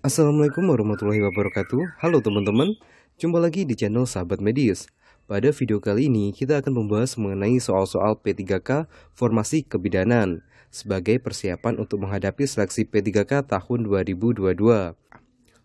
Assalamualaikum warahmatullahi wabarakatuh. Halo teman-teman, jumpa lagi di channel Sahabat Medis. Pada video kali ini kita akan membahas mengenai soal-soal P3K Formasi Kebidanan sebagai persiapan untuk menghadapi seleksi P3K tahun 2022.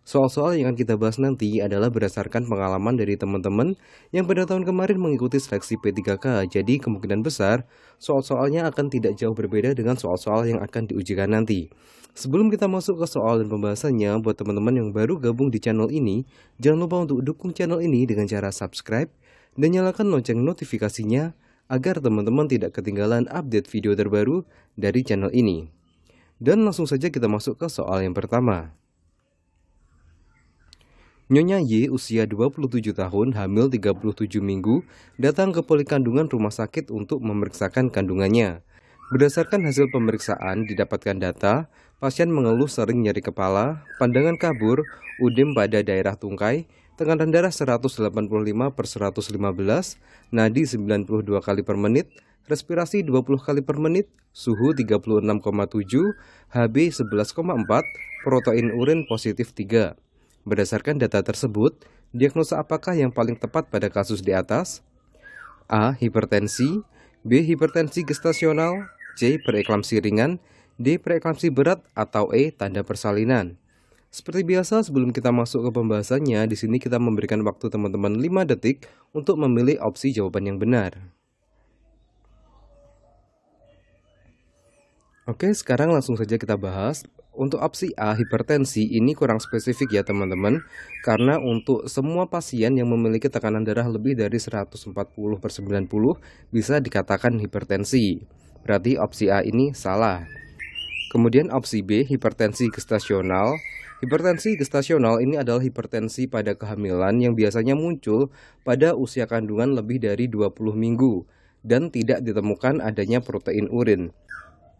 Soal-soal yang akan kita bahas nanti adalah berdasarkan pengalaman dari teman-teman yang pada tahun kemarin mengikuti seleksi P3K. Jadi kemungkinan besar soal-soalnya akan tidak jauh berbeda dengan soal-soal yang akan diujikan nanti. Sebelum kita masuk ke soal dan pembahasannya, buat teman-teman yang baru gabung di channel ini, jangan lupa untuk dukung channel ini dengan cara subscribe dan nyalakan lonceng notifikasinya agar teman-teman tidak ketinggalan update video terbaru dari channel ini. Dan langsung saja kita masuk ke soal yang pertama. Nyonya Y usia 27 tahun, hamil 37 minggu, datang ke polikandungan rumah sakit untuk memeriksakan kandungannya. Berdasarkan hasil pemeriksaan, didapatkan data, pasien mengeluh sering nyeri kepala, pandangan kabur, udem pada daerah tungkai, tekanan darah 185/115, nadi 92 kali per menit, respirasi 20 kali per menit, suhu 36,7, HB 11,4, protein urin positif 3. Berdasarkan data tersebut, diagnosa apakah yang paling tepat pada kasus di atas? A. Hipertensi, B. Hipertensi gestasional, C. Preeklamsi ringan, D. Preeklamsi berat, atau E. Tanda persalinan. Seperti biasa, sebelum kita masuk ke pembahasannya, di sini kita memberikan waktu teman-teman 5 detik untuk memilih opsi jawaban yang benar. Oke, sekarang langsung saja kita bahas. Untuk opsi A, hipertensi, ini kurang spesifik ya teman-teman. Karena untuk semua pasien yang memiliki tekanan darah lebih dari 140/90 bisa dikatakan hipertensi. Berarti opsi A ini salah. Kemudian opsi B, hipertensi gestasional. Hipertensi gestasional ini adalah hipertensi pada kehamilan yang biasanya muncul pada usia kandungan lebih dari 20 minggu dan tidak ditemukan adanya protein urin.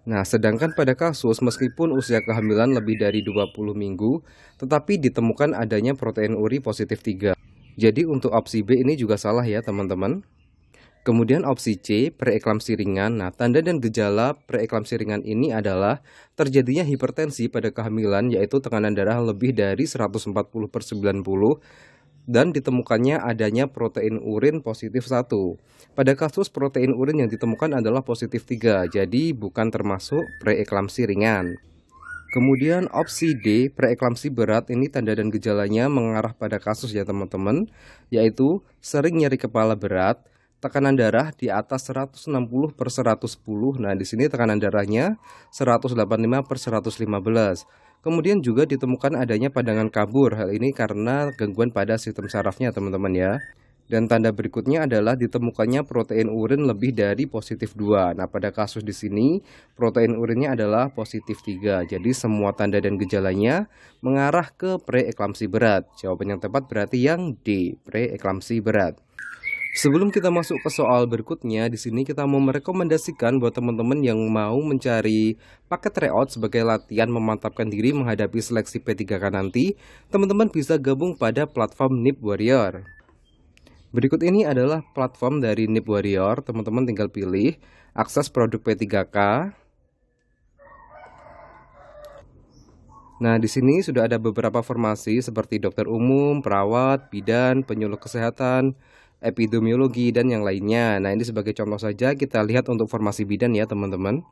Nah, sedangkan pada kasus meskipun usia kehamilan lebih dari 20 minggu, tetapi ditemukan adanya protein uri positif 3. Jadi untuk opsi B ini juga salah ya teman-teman. Kemudian opsi C, preeklamsi ringan. Nah, tanda dan gejala preeklamsi ringan ini adalah terjadinya hipertensi pada kehamilan, yaitu tekanan darah lebih dari 140/90 dan ditemukannya adanya protein urin positif 1. Pada kasus protein urin yang ditemukan adalah positif 3, jadi bukan termasuk preeklamsi ringan. Kemudian opsi D, preeklamsi berat, ini tanda dan gejalanya mengarah pada kasus ya teman-teman, yaitu sering nyeri kepala berat, tekanan darah di atas 160/110. Nah, di sini tekanan darahnya 185/115. Kemudian juga ditemukan adanya pandangan kabur. Hal ini karena gangguan pada sistem sarafnya teman-teman ya. Dan tanda berikutnya adalah ditemukannya protein urin lebih dari positif 2. Nah, pada kasus di sini protein urinnya adalah positif 3. Jadi semua tanda dan gejalanya mengarah ke preeklamsi berat. Jawaban yang tepat berarti yang D, preeklamsi berat. Sebelum kita masuk ke soal berikutnya, di sini kita mau merekomendasikan buat teman-teman yang mau mencari paket tryout sebagai latihan memantapkan diri menghadapi seleksi P3K nanti, teman-teman bisa gabung pada platform Nip Warrior. Berikut ini adalah platform dari Nip Warrior, teman-teman tinggal pilih akses produk P3K. Nah, di sini sudah ada beberapa formasi seperti dokter umum, perawat, bidan, penyuluh kesehatan, epidemiologi, dan yang lainnya. Nah, ini sebagai contoh saja kita lihat untuk formasi bidan ya teman-teman.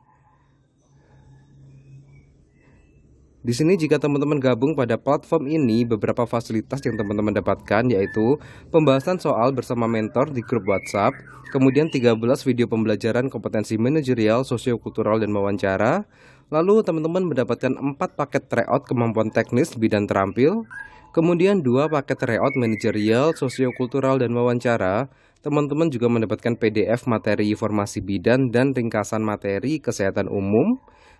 Di sini jika teman-teman gabung pada platform ini, beberapa fasilitas yang teman-teman dapatkan yaitu pembahasan soal bersama mentor di grup WhatsApp, kemudian 13 video pembelajaran kompetensi manajerial, sosiokultural, dan wawancara. Lalu teman-teman mendapatkan 4 paket tryout kemampuan teknis bidang terampil, kemudian 2 paket tryout manajerial, sosiokultural, dan wawancara. Teman-teman juga mendapatkan PDF materi formasi bidan dan ringkasan materi kesehatan umum.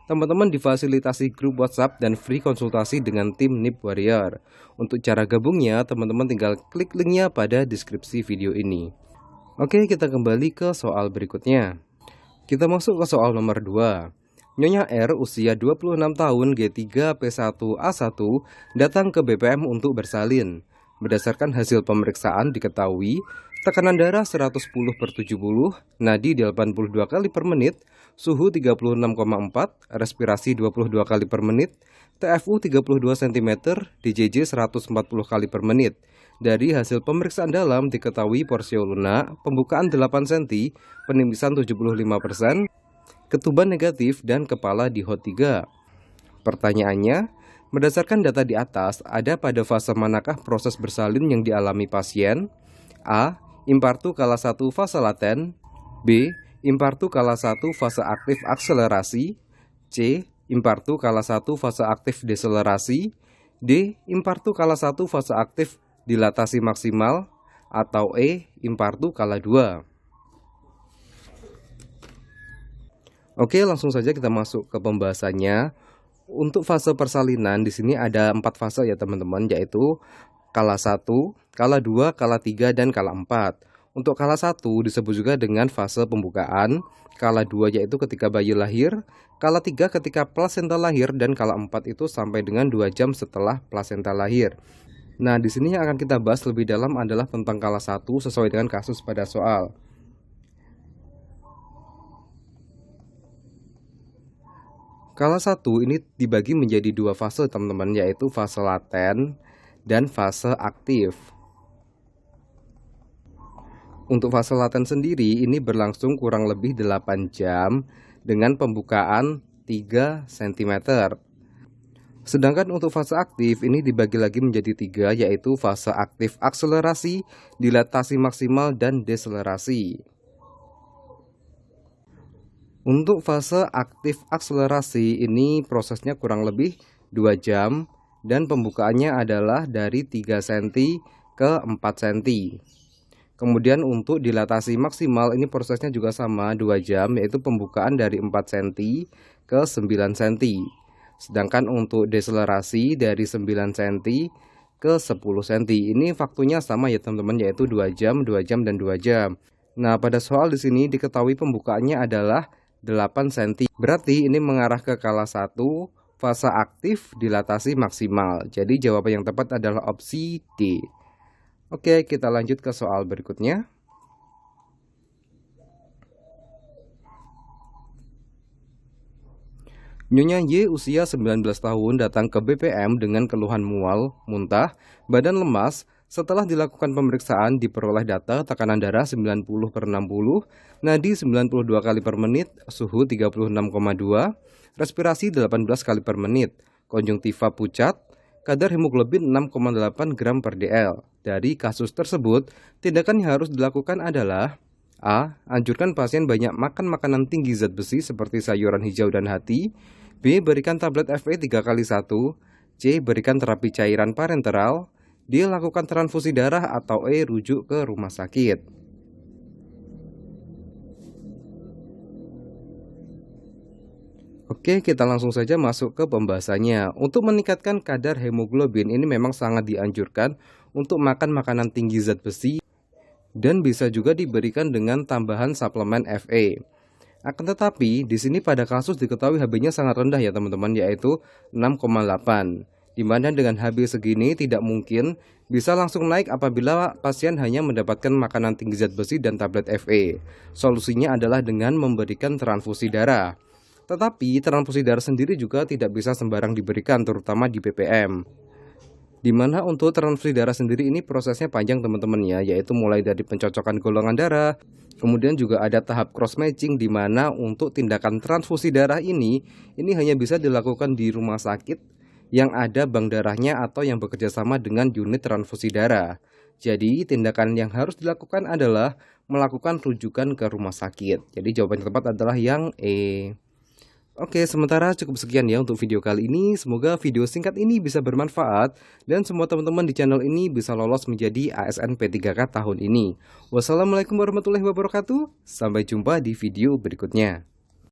Teman-teman difasilitasi grup WhatsApp dan free konsultasi dengan tim Nip Warrior. Untuk cara gabungnya, teman-teman tinggal klik linknya pada deskripsi video ini. Oke, kita kembali ke soal berikutnya. Kita masuk ke soal nomor 2. Nyonya R usia 26 tahun, G3 P1A1 datang ke BPM untuk bersalin. Berdasarkan hasil pemeriksaan diketahui tekanan darah 110/70, nadi 82 kali per menit, suhu 36,4, respirasi 22 kali per menit, TFU 32 cm, DJJ 140 kali per menit. Dari hasil pemeriksaan dalam diketahui porsio lunak, pembukaan 8 cm, penimisan 75%, ketuban negatif, dan kepala di HOT3. Pertanyaannya, berdasarkan data di atas, ada pada fase manakah proses bersalin yang dialami pasien? A. Infartu kala 1 fase laten. B. Infartu kala 1 fase aktif akselerasi. C. Infartu kala 1 fase aktif deselerasi. D. Infartu kala 1 fase aktif dilatasi maksimal. Atau E. Infartu kala 2. Oke, langsung saja kita masuk ke pembahasannya. Untuk fase persalinan di sini ada 4 fase ya teman-teman, yaitu kala 1, kala 2, kala 3, dan kala 4. Untuk kala 1 disebut juga dengan fase pembukaan, kala 2 yaitu ketika bayi lahir, kala 3 ketika plasenta lahir, dan kala 4 itu sampai dengan 2 jam setelah plasenta lahir. Nah, di sini yang akan kita bahas lebih dalam adalah tentang kala 1 sesuai dengan kasus pada soal. Kala 1 ini dibagi menjadi 2 fase teman-teman, yaitu fase laten dan fase aktif. Untuk fase laten sendiri ini berlangsung kurang lebih 8 jam dengan pembukaan 3 cm. Sedangkan untuk fase aktif ini dibagi lagi menjadi 3, yaitu fase aktif akselerasi, dilatasi maksimal, dan deselerasi. Untuk fase aktif akselerasi ini prosesnya kurang lebih 2 jam dan pembukaannya adalah dari 3 cm ke 4 cm. Kemudian untuk dilatasi maksimal ini prosesnya juga sama 2 jam, yaitu pembukaan dari 4 cm ke 9 cm. Sedangkan untuk deselerasi dari 9 cm ke 10 cm. Ini waktunya sama ya teman-teman, yaitu 2 jam, 2 jam, dan 2 jam. Nah, pada soal di sini diketahui pembukaannya adalah 8 cm. Berarti ini mengarah ke kala 1, fase aktif dilatasi maksimal. Jadi jawaban yang tepat adalah opsi D. Oke, kita lanjut ke soal berikutnya. Nyonya Y usia 19 tahun datang ke BPM dengan keluhan mual, muntah, badan lemas. Setelah dilakukan pemeriksaan diperoleh data tekanan darah 90/60, nadi 92 kali per menit, suhu 36,2, respirasi 18 kali per menit, konjungtiva pucat, kadar hemoglobin 6,8 gram per dl. Dari kasus tersebut, tindakan yang harus dilakukan adalah A. Anjurkan pasien banyak makan makanan tinggi zat besi seperti sayuran hijau dan hati. B. Berikan tablet FE 3x1. C. Berikan terapi cairan parenteral. D. Lakukan transfusi darah. Atau E. Rujuk ke rumah sakit. Oke, kita langsung saja masuk ke pembahasannya. Untuk meningkatkan kadar hemoglobin ini memang sangat dianjurkan untuk makan makanan tinggi zat besi dan bisa juga diberikan dengan tambahan suplemen FE. Akan tetapi, di sini pada kasus diketahui HB-nya sangat rendah ya teman-teman, yaitu 6,8. Dimana dengan HB segini tidak mungkin bisa langsung naik apabila pasien hanya mendapatkan makanan tinggi zat besi dan tablet FE. Solusinya adalah dengan memberikan transfusi darah. Tetapi transfusi darah sendiri juga tidak bisa sembarang diberikan, terutama di BPM. Dimana untuk transfusi darah sendiri ini prosesnya panjang teman-teman ya, yaitu mulai dari pencocokan golongan darah, kemudian juga ada tahap cross matching, dimana untuk tindakan transfusi darah ini hanya bisa dilakukan di rumah sakit yang ada bank darahnya atau yang bekerja sama dengan unit transfusi darah. Jadi tindakan yang harus dilakukan adalah melakukan rujukan ke rumah sakit. Jadi jawaban yang tepat adalah yang E. Oke, sementara cukup sekian ya untuk video kali ini. Semoga video singkat ini bisa bermanfaat dan semua teman-teman di channel ini bisa lolos menjadi ASN P3K tahun ini. Wassalamualaikum warahmatullahi wabarakatuh. Sampai jumpa di video berikutnya.